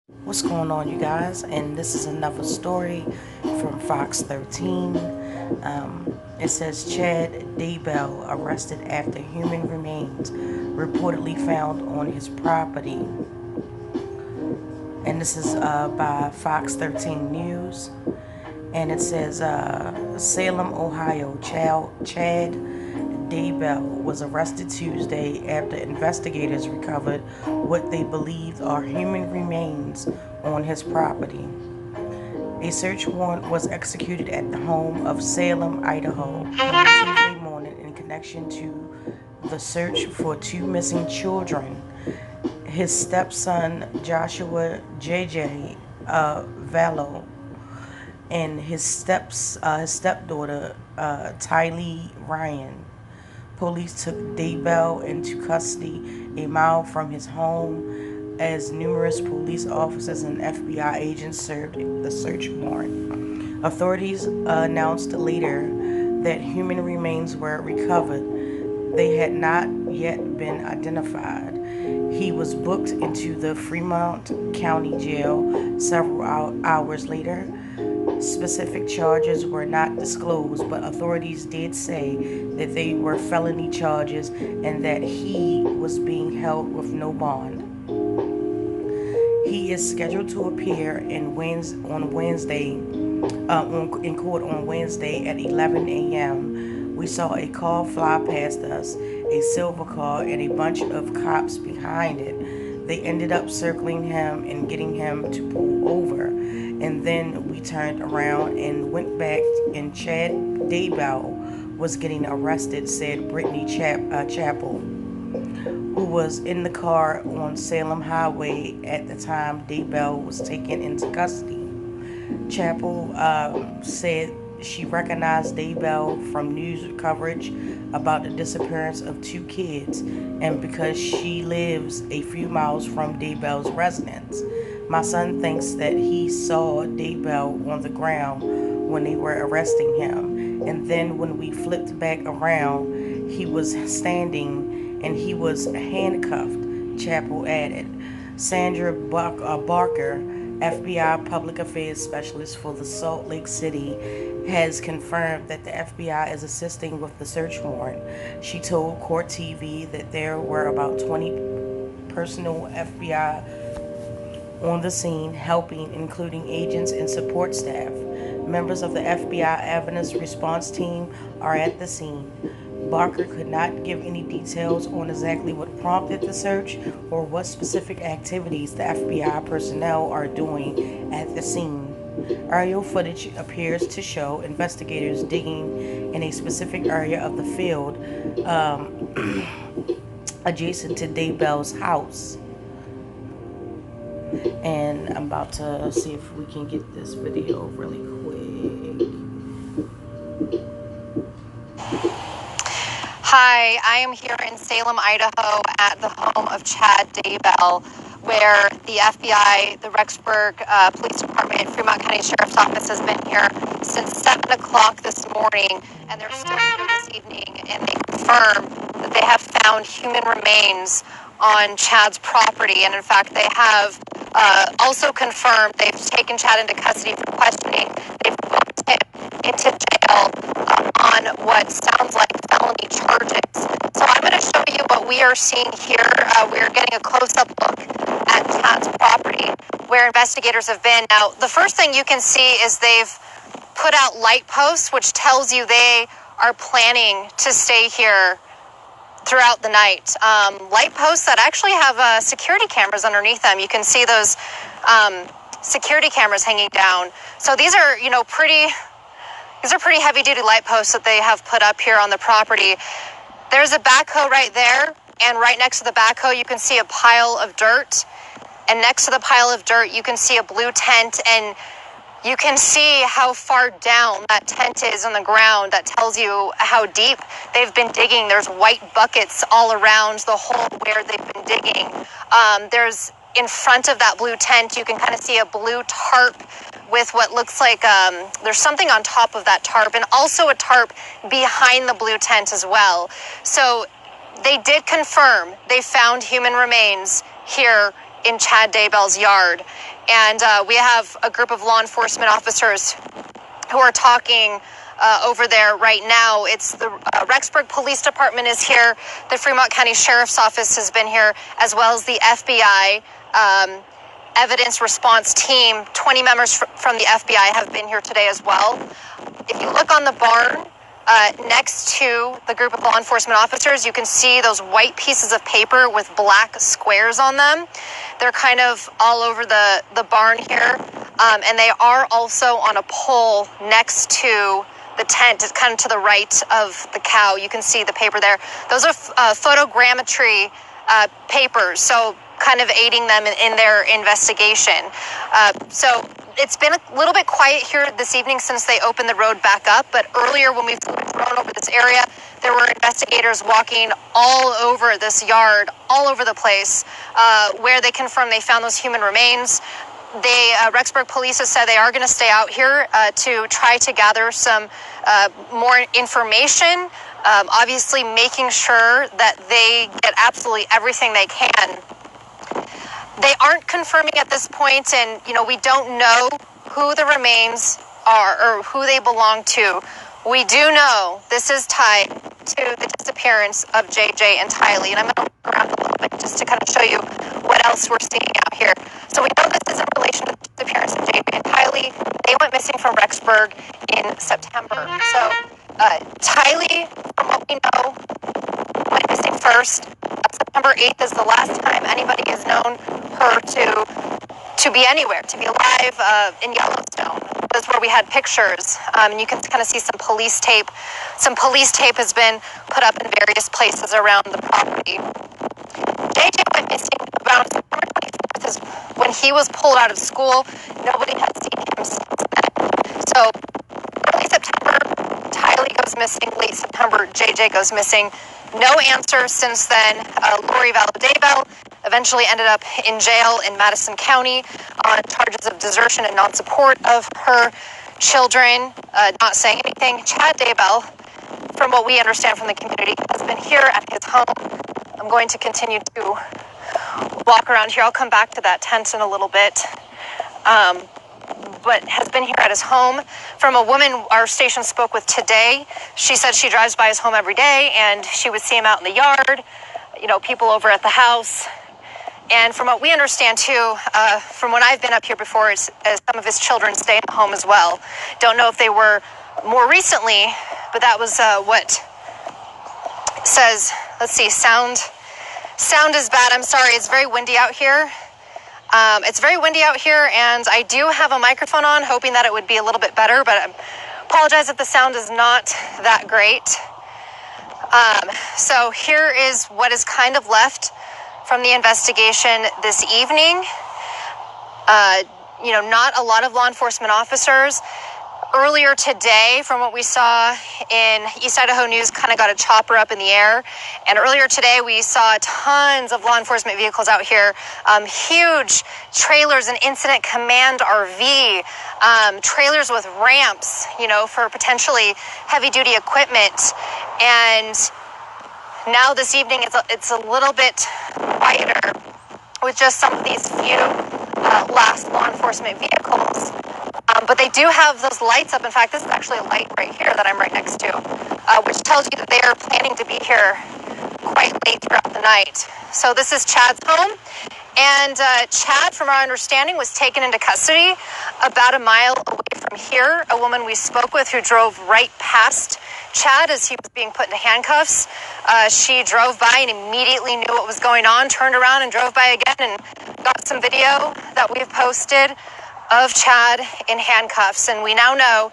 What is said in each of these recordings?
What's going on, you guys? And this is another story from Fox 13. It says Chad Daybell arrested after human remains reportedly found on his property. And this is by Fox 13 News. And it says Salem, Ohio, Chad Daybell was arrested Tuesday after investigators recovered what they believed are human remains on his property. A search warrant was executed at the home of Salem, Idaho, Tuesday morning in connection to the search for two missing children. His stepson, Joshua J.J. Vallow, and his stepdaughter, Tylee Ryan. Police took Daybell into custody a mile from his home as numerous police officers and FBI agents served the search warrant. Authorities announced later that human remains were recovered. They had not yet been identified. He was booked into the Fremont County Jail several hours later. Specific charges were not disclosed, but authorities did say that they were felony charges and that he was being held with no bond. He is scheduled to appear in court on Wednesday at 11 a.m. We saw a car fly past us, a silver car, and a bunch of cops behind it. They ended up circling him and getting him to pull over. And then we turned around and went back, and Chad Daybell was getting arrested, said Brittany Chappell, who was in the car on Salem Highway at the time Daybell was taken into custody. Chappell said she recognized Daybell from news coverage about the disappearance of two kids, and because she lives a few miles from Daybell's residence. My son thinks that he saw Daybell on the ground when they were arresting him, and then when we flipped back around, he was standing and he was handcuffed, Chappell added. Sandra Barker, FBI Public Affairs Specialist for the Salt Lake City, has confirmed that the FBI is assisting with the search warrant. She told Court TV that there were about 20 personnel FBI on the scene helping, including agents and support staff. Members of the FBI Evidence Response Team are at the scene. Barker could not give any details on exactly what prompted the search or what specific activities the FBI personnel are doing at the scene. Aerial footage appears to show investigators digging in a specific area of the field adjacent to Daybell's house. And I'm about to see if we can get this video really quick. Hi, I am here in Salem, Idaho at the home of Chad Daybell, where the FBI, the Rexburg Police Department, Fremont County Sheriff's Office has been here since 7 o'clock this morning, and they're still here this evening, and they confirm that they have found human remains on Chad's property, and in fact, they have also confirmed they've taken Chad into custody for questioning. They've booked him into jail on what sounds like felony charges. So I'm going to show you what we are seeing here. We're getting a close-up look at Chad's property, where investigators have been. Now, the first thing you can see is they've put out light posts, which tells you they are planning to stay here throughout the night. Light posts that actually have security cameras underneath them. You can see those security cameras hanging down. So these are, pretty heavy-duty light posts that they have put up here on the property. There's a backhoe right there, and right next to the backhoe, you can see a pile of dirt. And next to the pile of dirt, you can see a blue tent, and you can see how far down that tent is on the ground. That tells you how deep they've been digging. There's white buckets all around the hole where they've been digging. There's in front of that blue tent, you can kind of see a blue tarp with what looks like there's something on top of that tarp, and also a tarp behind the blue tent as well. So they did confirm they found human remains here in Chad Daybell's yard. And we have a group of law enforcement officers who are talking over there right now. It's the Rexburg Police Department is here. The Fremont County Sheriff's Office has been here, as well as the FBI evidence response team. 20 members from the FBI have been here today as well. If you look on the barn next to the group of law enforcement officers, you can see those white pieces of paper with black squares on them. They're kind of all over the barn here. And they are also on a pole next to the tent, kind of to the right of the cow. You can see the paper there. Those are photogrammetry papers, so kind of aiding them in their investigation. So it's been a little bit quiet here this evening since they opened the road back up, but earlier when we flew a drone over this area, there were investigators walking all over this yard, all over the place, where they confirmed they found those human remains. Rexburg police has said they are going to stay out here to try to gather some more information, obviously making sure that they get absolutely everything they can. They aren't confirming at this point, and we don't know who the remains are or who they belong to. We do know this is tied to the disappearance of JJ and Tylee, and I'm going to look around a little bit just to kind of show you what else we're seeing out here. So we know this is in relation to the disappearance of JJ and Tylee. They went missing from Rexburg in September. So Tylee, from what we know, went missing first. September 8th is the last time anybody has known her to be anywhere, to be alive in Yellowstone. That's where we had pictures, and you can kind of see some police tape. Some police tape has been put up in various places around the property. JJ went missing around September 24th is when he was pulled out of school. Nobody had seen him since then. So early September, Tylee goes missing. Late September, JJ goes missing. No answer since then. Lori Vallow Daybell eventually ended up in jail in Madison County on charges of desertion and non-support of her children, not saying anything. Chad Daybell, from what we understand from the community, has been here at his home. I'm going to continue to walk around here. I'll come back to that tent in a little bit. But has been here at his home. From a woman our station spoke with today, she said she drives by his home every day and she would see him out in the yard, people over at the house. And from what we understand too, from when I've been up here before, is some of his children stay in the home as well. Don't know if they were more recently, but that was what says. Let's see, sound is bad. I'm sorry, it's very windy out here. It's very windy out here, and I do have a microphone on, hoping that it would be a little bit better, but I apologize if the sound is not that great. So here is what is kind of left from the investigation this evening. Not a lot of law enforcement officers. Earlier today, from what we saw in East Idaho News, kind of got a chopper up in the air. And earlier today, we saw tons of law enforcement vehicles out here, huge trailers, an incident command RV, trailers with ramps, for potentially heavy-duty equipment. And now this evening, it's a little bit quieter with just some of these few last law enforcement vehicles. But they do have those lights up. In fact, this is actually a light right here that I'm right next to, which tells you that they are planning to be here quite late throughout the night. So this is Chad's home. And Chad, from our understanding, was taken into custody about a mile away from here. A woman we spoke with who drove right past Chad as he was being put into handcuffs. She drove by and immediately knew what was going on, turned around and drove by again, and got some video that we've posted of Chad in handcuffs. And we now know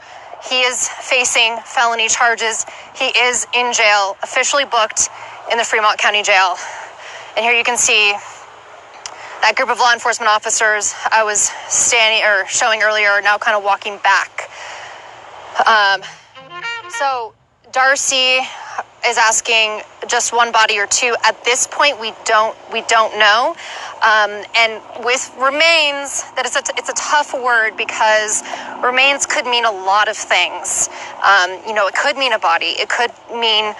he is facing felony charges. He is in jail, officially booked in the Fremont County Jail. And here you can see that group of law enforcement officers I was showing earlier are now kind of walking back. So Darcy is asking just one body or two. At this point, we don't know. And with remains, that it's a tough word because remains could mean a lot of things. It could mean a body. It could mean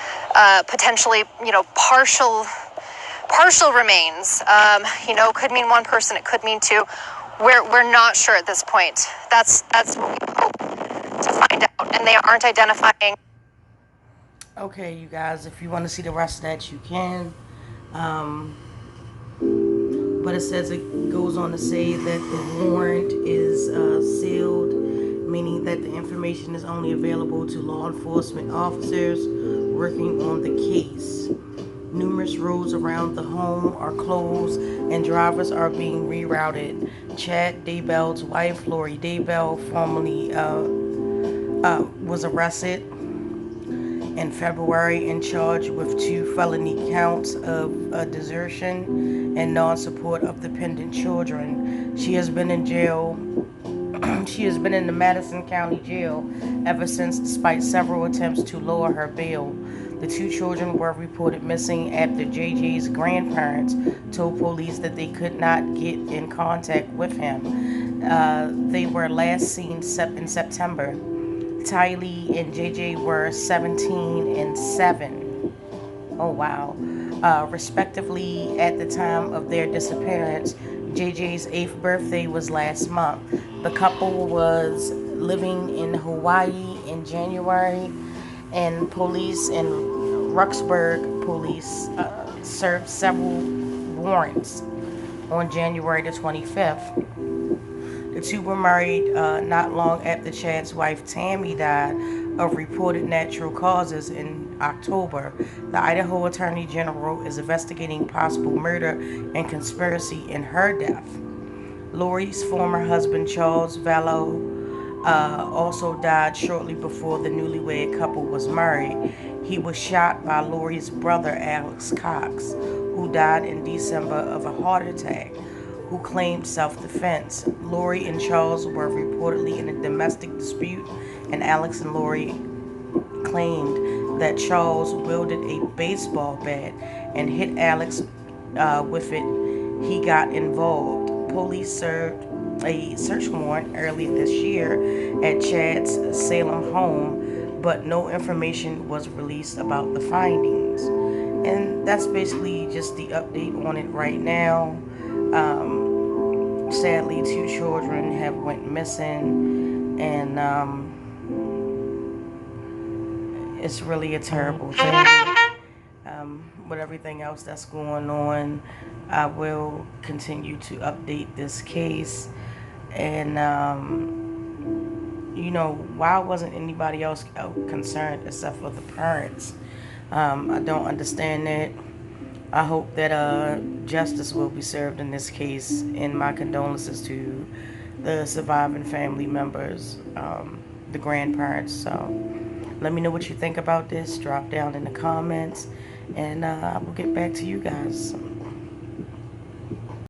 potentially, partial partial remains. Could mean one person, it could mean two. We're not sure at this point. That's what we hope to find out, and they aren't identifying. Okay, you guys, if you want to see the rest of that, you can. But it says, it goes on to say that the warrant is sealed, meaning that the information is only available to law enforcement officers working on the case. Numerous roads around the home are closed and drivers are being rerouted. Chad Daybell's wife, Lori Daybell, formerly was arrested in February and charged with 2 felony counts of desertion and non-support of dependent children. She has been in jail. She has been in the Madison County Jail ever since, despite several attempts to lower her bail. The 2 children were reported missing after JJ's grandparents told police that they could not get in contact with him. They were last seen in September. Tylee and JJ were 17 and 7. Oh, wow. Respectively, at the time of their disappearance. JJ's 8th birthday was last month. The couple was living in Hawaii in January, and police in Rexburg police served several warrants on January the 25th. The 2 were married not long after Chad's wife Tammy died of reported natural causes in October. The Idaho Attorney General is investigating possible murder and conspiracy in her death. Lori's former husband, Charles Vallow, also died shortly before the newlywed couple was married. He was shot by Lori's brother, Alex Cox, who died in December of a heart attack, who claimed self-defense. Lori and Charles were reportedly in a domestic dispute, and Alex and Lori claimed that Charles wielded a baseball bat and hit Alex with it. He got involved. Police served a search warrant early this year at Chad's Salem home, but no information was released about the findings. And that's basically just the update on it right now. Sadly, 2 children have went missing, and it's really a terrible thing. With everything else that's going on, I will continue to update this case. And why wasn't anybody else concerned except for the parents? I don't understand that. I hope that justice will be served in this case, and my condolences to the surviving family members, the grandparents. So let me know what you think about this. Drop down in the comments, and I will get back to you guys.